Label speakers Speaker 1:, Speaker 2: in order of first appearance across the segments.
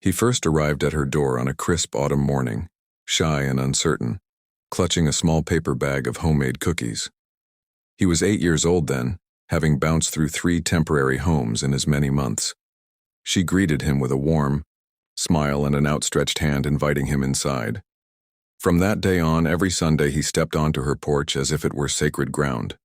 Speaker 1: He first arrived at her door on a crisp autumn morning, shy and uncertain, clutching a small paper bag of homemade cookies. He was 8 years old then, having bounced through 3 temporary homes in as many months. She greeted him with a warm smile and an outstretched hand inviting him inside. From that day on, every Sunday he stepped onto her porch as if it were sacred ground.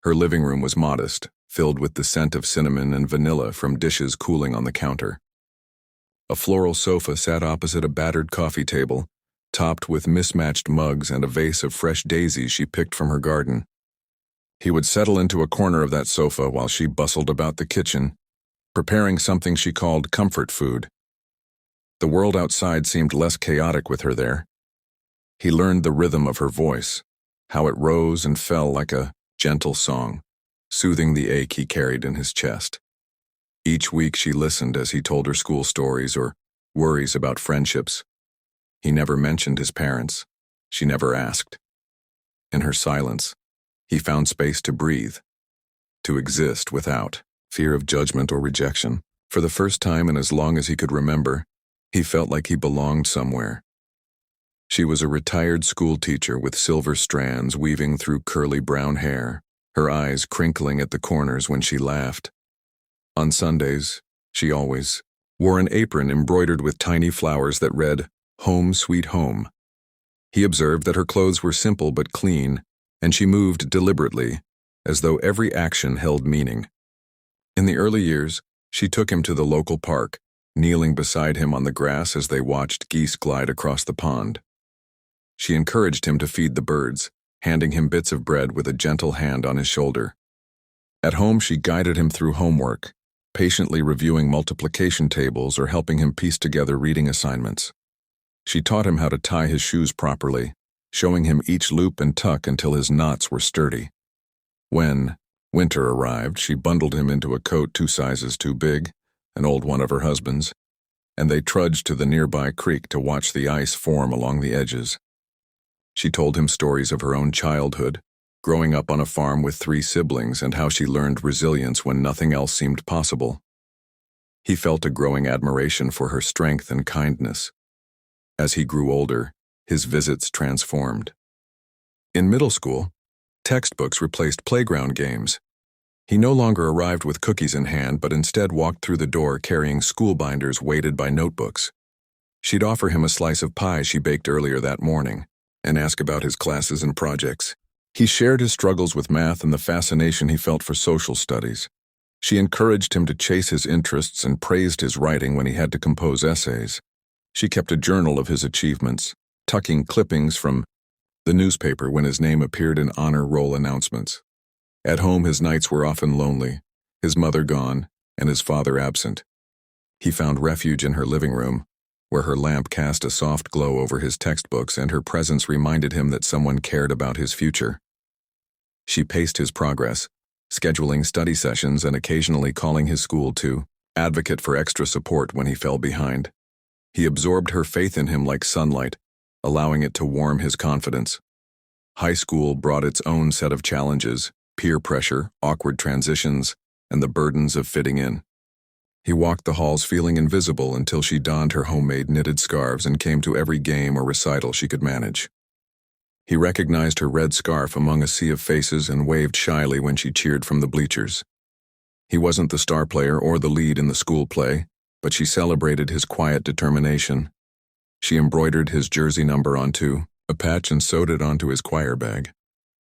Speaker 1: Her living room was modest, filled with the scent of cinnamon and vanilla from dishes cooling on the counter. A floral sofa sat opposite a battered coffee table, topped with mismatched mugs and a vase of fresh daisies she picked from her garden. He would settle into a corner of that sofa while she bustled about the kitchen, preparing something she called comfort food. The world outside seemed less chaotic with her there. He learned the rhythm of her voice, how it rose and fell like a gentle song, soothing the ache he carried in his chest. Each week she listened as he told her school stories or worries about friendships. He never mentioned his parents. She never asked. In her silence, he found space to breathe, to exist without fear of judgment or rejection. For the first time in as long as he could remember, he felt like he belonged somewhere. She was a retired school teacher with silver strands weaving through curly brown hair, her eyes crinkling at the corners when she laughed. On Sundays, she always wore an apron embroidered with tiny flowers that read, "Home, Sweet Home." He observed that her clothes were simple but clean, and she moved deliberately, as though every action held meaning. In the early years, she took him to the local park, kneeling beside him on the grass as they watched geese glide across the pond. She encouraged him to feed the birds, handing him bits of bread with a gentle hand on his shoulder. At home, she guided him through homework, patiently reviewing multiplication tables or helping him piece together reading assignments. She taught him how to tie his shoes properly, showing him each loop and tuck until his knots were sturdy. When winter arrived, she bundled him into a coat 2 sizes too big, an old one of her husband's, and they trudged to the nearby creek to watch the ice form along the edges. She told him stories of her own childhood, growing up on a farm with 3 siblings and how she learned resilience when nothing else seemed possible. He felt a growing admiration for her strength and kindness. As he grew older, his visits transformed. In middle school, textbooks replaced playground games. He no longer arrived with cookies in hand, but instead walked through the door carrying school binders weighted by notebooks. She'd offer him a slice of pie she baked earlier that morning and ask about his classes and projects. He shared his struggles with math and the fascination he felt for social studies. She encouraged him to chase his interests and praised his writing when he had to compose essays. She kept a journal of his achievements, tucking clippings from the newspaper when his name appeared in honor roll announcements. At home, his nights were often lonely, his mother gone and his father absent. He found refuge in her living room, where her lamp cast a soft glow over his textbooks and her presence reminded him that someone cared about his future. She paced his progress, scheduling study sessions and occasionally calling his school to advocate for extra support when he fell behind. He absorbed her faith in him like sunlight, allowing it to warm his confidence. High school brought its own set of challenges, peer pressure, awkward transitions, and the burdens of fitting in. He walked the halls feeling invisible until she donned her homemade knitted scarves and came to every game or recital she could manage. He recognized her red scarf among a sea of faces and waved shyly when she cheered from the bleachers. He wasn't the star player or the lead in the school play, but she celebrated his quiet determination. She embroidered his jersey number onto a patch and sewed it onto his choir bag,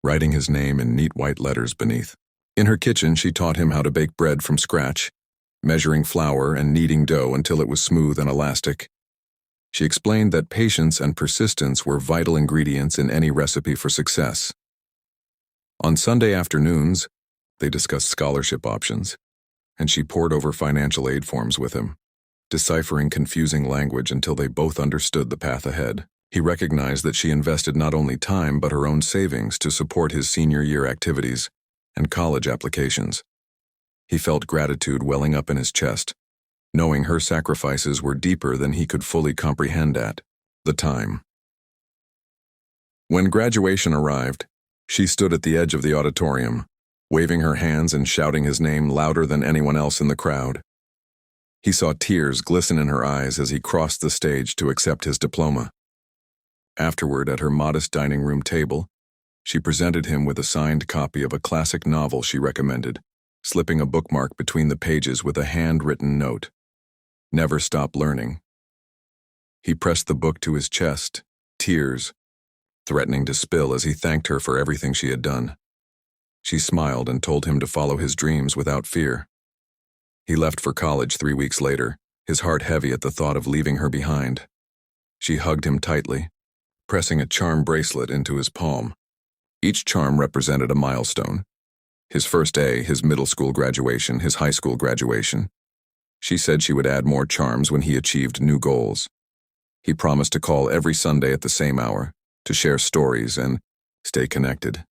Speaker 1: writing his name in neat white letters beneath. In her kitchen, she taught him how to bake bread from scratch, measuring flour and kneading dough until it was smooth and elastic. She explained that patience and persistence were vital ingredients in any recipe for success. On Sunday afternoons, they discussed scholarship options, and she pored over financial aid forms with him, deciphering confusing language until they both understood the path ahead. He recognized that she invested not only time but her own savings to support his senior year activities and college applications. He felt gratitude welling up in his chest, knowing her sacrifices were deeper than he could fully comprehend at the time. When graduation arrived, she stood at the edge of the auditorium, waving her hands and shouting his name louder than anyone else in the crowd. He saw tears glisten in her eyes as he crossed the stage to accept his diploma. Afterward, at her modest dining room table, she presented him with a signed copy of a classic novel she recommended, slipping a bookmark between the pages with a handwritten note. "Never stop learning." He pressed the book to his chest, tears threatening to spill as he thanked her for everything she had done. She smiled and told him to follow his dreams without fear. He left for college 3 weeks later, his heart heavy at the thought of leaving her behind. She hugged him tightly, pressing a charm bracelet into his palm. Each charm represented a milestone. His first A, his middle school graduation, his high school graduation. She said she would add more charms when he achieved new goals. He promised to call every Sunday at the same hour, to share stories and stay connected.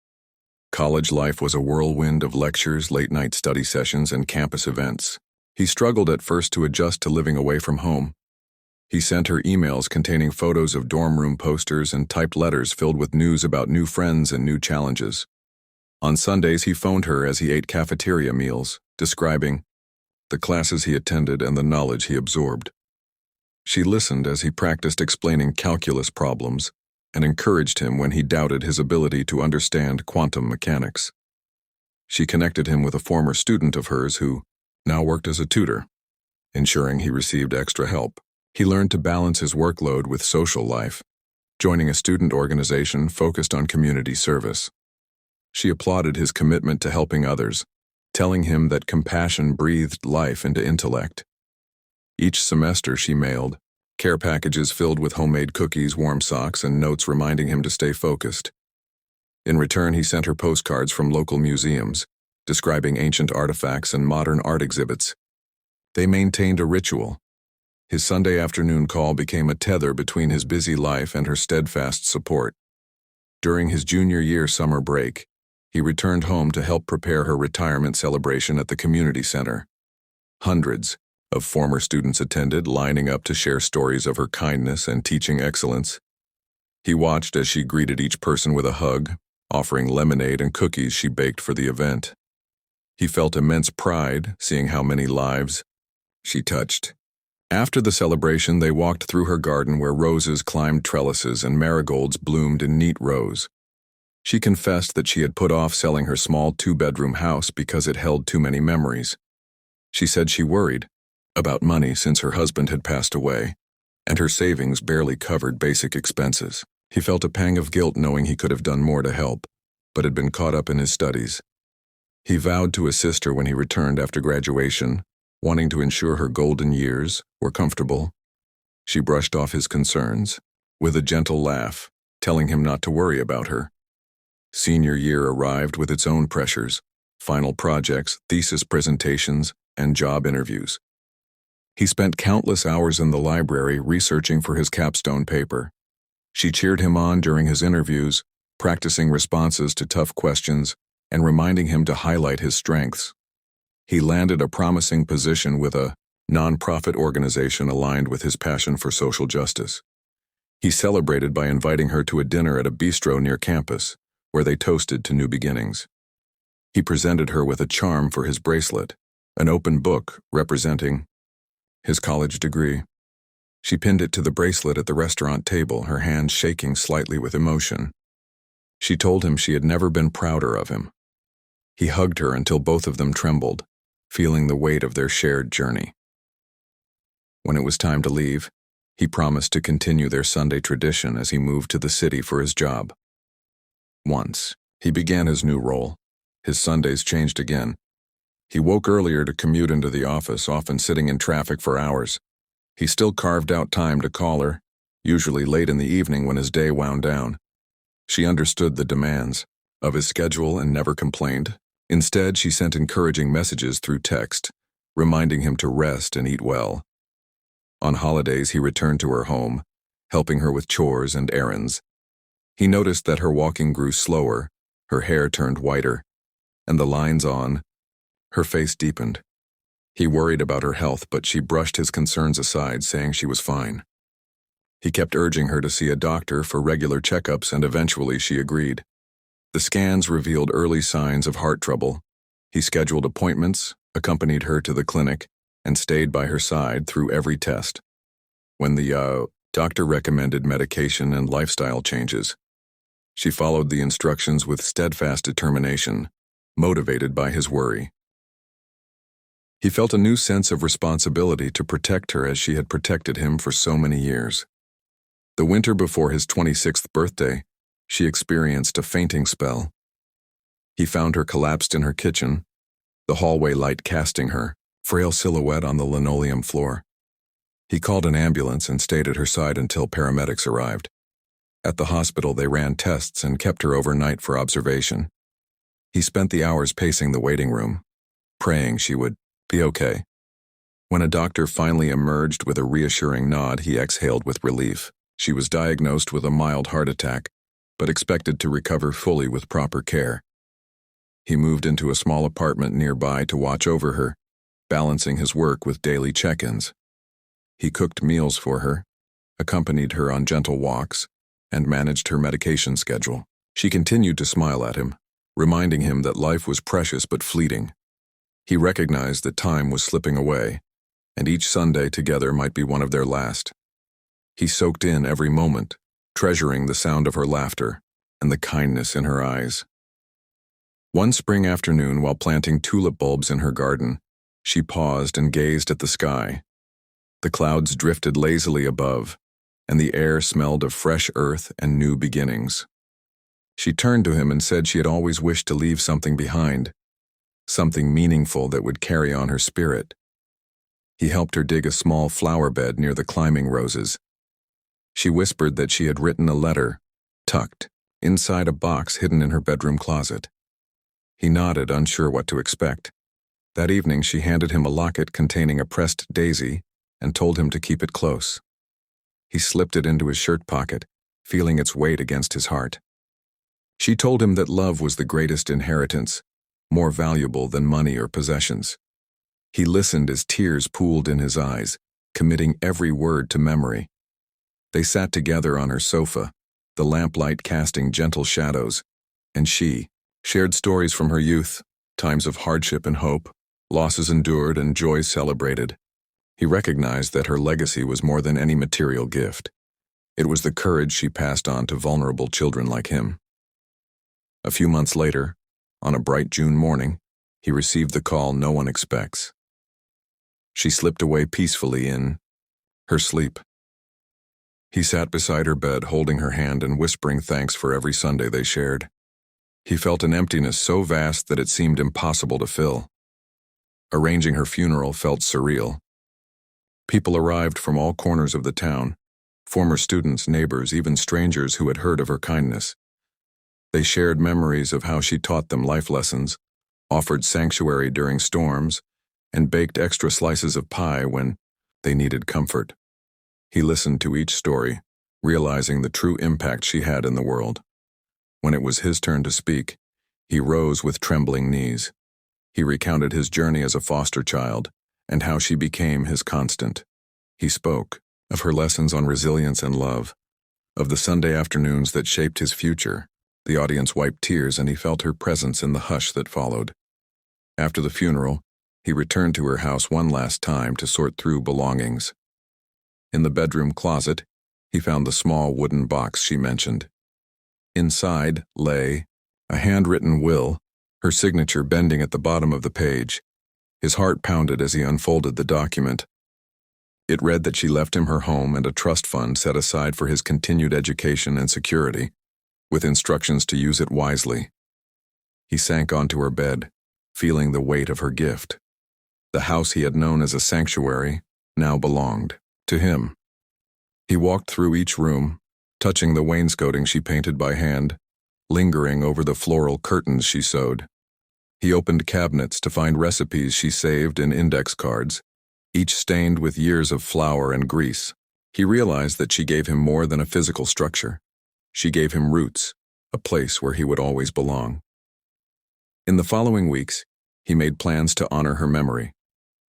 Speaker 1: College life was a whirlwind of lectures, late-night study sessions, and campus events. He struggled at first to adjust to living away from home. He sent her emails containing photos of dorm room posters and typed letters filled with news about new friends and new challenges. On Sundays, he phoned her as he ate cafeteria meals, describing the classes he attended and the knowledge he absorbed. She listened as he practiced explaining calculus problems and encouraged him when he doubted his ability to understand quantum mechanics. She connected him with a former student of hers who now worked as a tutor, ensuring he received extra help. He learned to balance his workload with social life, joining a student organization focused on community service. She applauded his commitment to helping others, telling him that compassion breathed life into intellect. Each semester she mailed care packages filled with homemade cookies, warm socks, and notes reminding him to stay focused. In return, he sent her postcards from local museums, describing ancient artifacts and modern art exhibits. They maintained a ritual. His Sunday afternoon call became a tether between his busy life and her steadfast support. During his junior year summer break, he returned home to help prepare her retirement celebration at the community center. Hundreds of former students attended, lining up to share stories of her kindness and teaching excellence. He watched as she greeted each person with a hug, offering lemonade and cookies she baked for the event. He felt immense pride seeing how many lives she touched. After the celebration, they walked through her garden where roses climbed trellises and marigolds bloomed in neat rows. She confessed that she had put off selling her small 2-bedroom house because it held too many memories. She said she worried about money since her husband had passed away, and her savings barely covered basic expenses. He felt a pang of guilt knowing he could have done more to help, but had been caught up in his studies. He vowed to assist her when he returned after graduation, wanting to ensure her golden years were comfortable. She brushed off his concerns with a gentle laugh, telling him not to worry about her. Senior year arrived with its own pressures, final projects, thesis presentations, and job interviews. He spent countless hours in the library researching for his capstone paper. She cheered him on during his interviews, practicing responses to tough questions and reminding him to highlight his strengths. He landed a promising position with a nonprofit organization aligned with his passion for social justice. He celebrated by inviting her to a dinner at a bistro near campus, where they toasted to new beginnings. He presented her with a charm for his bracelet, an open book representing his college degree. She pinned it to the bracelet at the restaurant table, her hand shaking slightly with emotion. She told him she had never been prouder of him. He hugged her until both of them trembled, feeling the weight of their shared journey. When it was time to leave, he promised to continue their Sunday tradition as he moved to the city for his job. Once he began his new role, his Sundays changed again. He woke earlier to commute into the office, often sitting in traffic for hours. He still carved out time to call her, usually late in the evening when his day wound down. She understood the demands of his schedule and never complained. Instead, she sent encouraging messages through text, reminding him to rest and eat well. On holidays, he returned to her home, helping her with chores and errands. He noticed that her walking grew slower, her hair turned whiter, and the lines on her face deepened. He worried about her health, but she brushed his concerns aside, saying she was fine. He kept urging her to see a doctor for regular checkups, and eventually she agreed. The scans revealed early signs of heart trouble. He scheduled appointments, accompanied her to the clinic, and stayed by her side through every test. When the doctor recommended medication and lifestyle changes, she followed the instructions with steadfast determination, motivated by his worry. He felt a new sense of responsibility to protect her as she had protected him for so many years. The winter before his 26th birthday, she experienced a fainting spell. He found her collapsed in her kitchen, the hallway light casting her frail silhouette on the linoleum floor. He called an ambulance and stayed at her side until paramedics arrived. At the hospital, they ran tests and kept her overnight for observation. He spent the hours pacing the waiting room, praying she would be okay. When a doctor finally emerged with a reassuring nod, he exhaled with relief. She was diagnosed with a mild heart attack, but expected to recover fully with proper care. He moved into a small apartment nearby to watch over her, balancing his work with daily check-ins. He cooked meals for her, accompanied her on gentle walks, and managed her medication schedule. She continued to smile at him, reminding him that life was precious but fleeting. He recognized that time was slipping away, and each Sunday together might be one of their last. He soaked in every moment, treasuring the sound of her laughter and the kindness in her eyes. One spring afternoon, while planting tulip bulbs in her garden, she paused and gazed at the sky. The clouds drifted lazily above, and the air smelled of fresh earth and new beginnings. She turned to him and said she had always wished to leave something behind, something meaningful that would carry on her spirit. He helped her dig a small flower bed near the climbing roses. She whispered that she had written a letter, tucked inside a box hidden in her bedroom closet. He nodded, unsure what to expect. That evening, she handed him a locket containing a pressed daisy and told him to keep it close. He slipped it into his shirt pocket, feeling its weight against his heart. She told him that love was the greatest inheritance, more valuable than money or possessions. He listened as tears pooled in his eyes, committing every word to memory. They sat together on her sofa, the lamplight casting gentle shadows, and she shared stories from her youth, times of hardship and hope, losses endured and joys celebrated. He recognized that her legacy was more than any material gift. It was the courage she passed on to vulnerable children like him. A few months later, on a bright June morning, he received the call no one expects. She slipped away peacefully in her sleep. He sat beside her bed, holding her hand and whispering thanks for every Sunday they shared. He felt an emptiness so vast that it seemed impossible to fill. Arranging her funeral felt surreal. People arrived from all corners of the town, former students, neighbors, even strangers who had heard of her kindness. They shared memories of how she taught them life lessons, offered sanctuary during storms, and baked extra slices of pie when they needed comfort. He listened to each story, realizing the true impact she had in the world. When it was his turn to speak, he rose with trembling knees. He recounted his journey as a foster child and how she became his constant. He spoke of her lessons on resilience and love, of the Sunday afternoons that shaped his future. The audience wiped tears, and he felt her presence in the hush that followed. After the funeral, he returned to her house one last time to sort through belongings. In the bedroom closet, he found the small wooden box she mentioned. Inside lay a handwritten will, her signature bending at the bottom of the page. His heart pounded as he unfolded the document. It read that she left him her home and a trust fund set aside for his continued education and security, with instructions to use it wisely. He sank onto her bed, feeling the weight of her gift. The house he had known as a sanctuary now belonged to him. He walked through each room, touching the wainscoting she painted by hand, lingering over the floral curtains she sewed. He opened cabinets to find recipes she saved in index cards, each stained with years of flour and grease. He realized that she gave him more than a physical structure. She gave him roots, a place where he would always belong. In the following weeks, he made plans to honor her memory.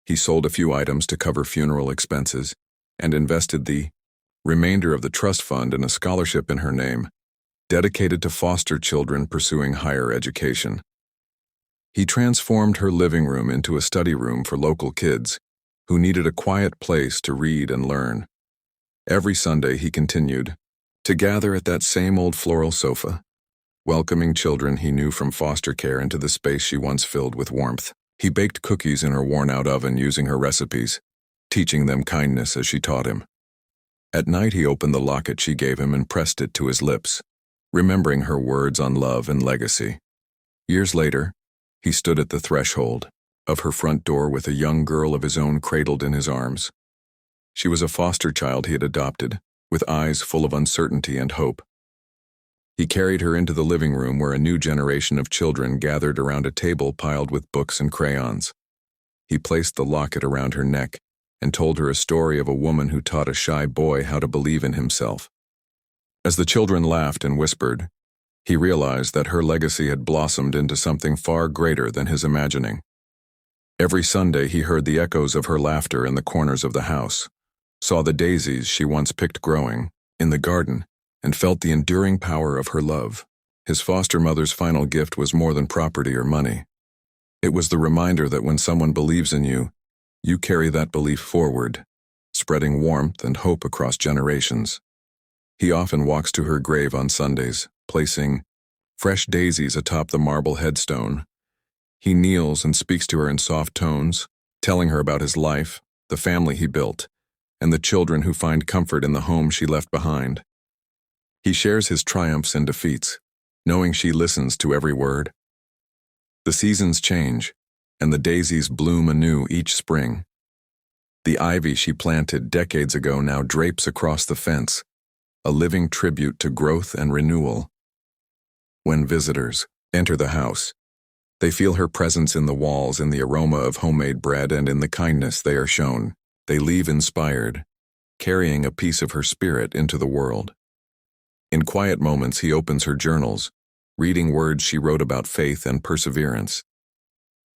Speaker 1: He sold a few items to cover funeral expenses and invested the remainder of the trust fund in a scholarship in her name, dedicated to foster children pursuing higher education. He transformed her living room into a study room for local kids, who needed a quiet place to read and learn. Every Sunday, he continued to gather at that same old floral sofa, welcoming children he knew from foster care into the space she once filled with warmth. He baked cookies in her worn-out oven using her recipes, teaching them kindness as she taught him. At night, he opened the locket she gave him and pressed it to his lips, remembering her words on love and legacy. Years later, he stood at the threshold of her front door with a young girl of his own cradled in his arms. She was a foster child he had adopted, with eyes full of uncertainty and hope. He carried her into the living room where a new generation of children gathered around a table piled with books and crayons. He placed the locket around her neck and told her a story of a woman who taught a shy boy how to believe in himself. As the children laughed and whispered, he realized that her legacy had blossomed into something far greater than his imagining. Every Sunday, he heard the echoes of her laughter in the corners of the house, saw the daisies she once picked growing in the garden, and felt the enduring power of her love. His foster mother's final gift was more than property or money. It was the reminder that when someone believes in you, you carry that belief forward, spreading warmth and hope across generations. He often walks to her grave on Sundays, placing fresh daisies atop the marble headstone. He kneels and speaks to her in soft tones, telling her about his life, the family he built, and the children who find comfort in the home she left behind. He shares his triumphs and defeats, knowing she listens to every word. The seasons change, and the daisies bloom anew each spring. The ivy she planted decades ago now drapes across the fence, a living tribute to growth and renewal. When visitors enter the house, they feel her presence in the walls, in the aroma of homemade bread, and in the kindness they are shown. They leave inspired, carrying a piece of her spirit into the world. In quiet moments, he opens her journals, reading words she wrote about faith and perseverance.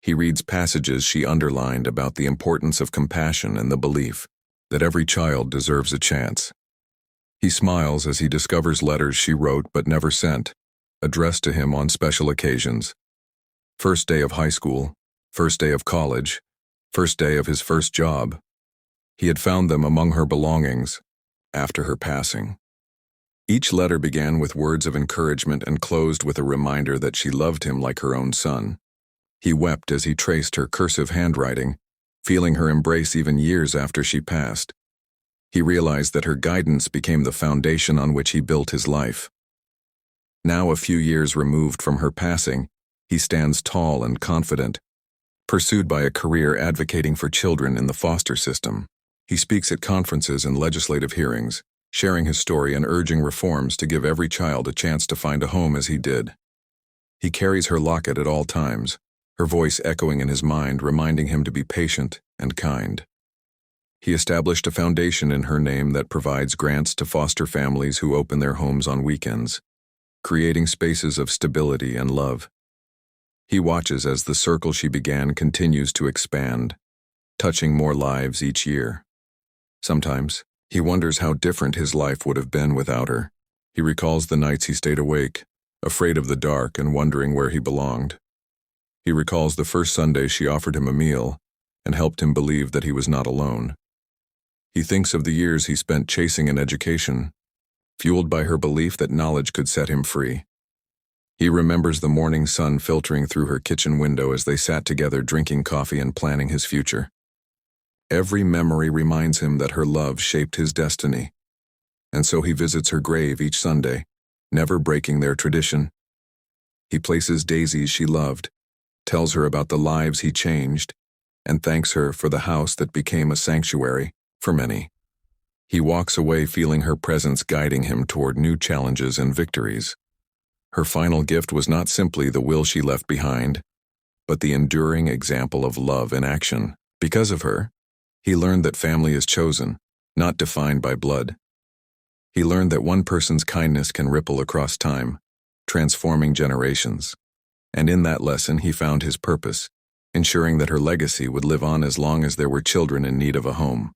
Speaker 1: He reads passages she underlined about the importance of compassion and the belief that every child deserves a chance. He smiles as he discovers letters she wrote but never sent, addressed to him on special occasions. First day of high school, first day of college, first day of his first job. He had found them among her belongings after her passing. Each letter began with words of encouragement and closed with a reminder that she loved him like her own son. He wept as he traced her cursive handwriting, feeling her embrace even years after she passed. He realized that her guidance became the foundation on which he built his life. Now, a few years removed from her passing, he stands tall and confident, pursued by a career advocating for children in the foster system. He speaks at conferences and legislative hearings, sharing his story and urging reforms to give every child a chance to find a home as he did. He carries her locket at all times, her voice echoing in his mind, reminding him to be patient and kind. He established a foundation in her name that provides grants to foster families who open their homes on weekends, creating spaces of stability and love. He watches as the circle she began continues to expand, touching more lives each year. Sometimes, he wonders how different his life would have been without her. He recalls the nights he stayed awake, afraid of the dark and wondering where he belonged. He recalls the first Sunday she offered him a meal and helped him believe that he was not alone. He thinks of the years he spent chasing an education, fueled by her belief that knowledge could set him free. He remembers the morning sun filtering through her kitchen window as they sat together drinking coffee and planning his future. Every memory reminds him that her love shaped his destiny, and so he visits her grave each Sunday, never breaking their tradition. He places daisies she loved, tells her about the lives he changed, and thanks her for the house that became a sanctuary for many. He walks away feeling her presence guiding him toward new challenges and victories. Her final gift was not simply the will she left behind, but the enduring example of love in action. Because of her, he learned that family is chosen, not defined by blood. He learned that one person's kindness can ripple across time, transforming generations. And in that lesson, he found his purpose, ensuring that her legacy would live on as long as there were children in need of a home.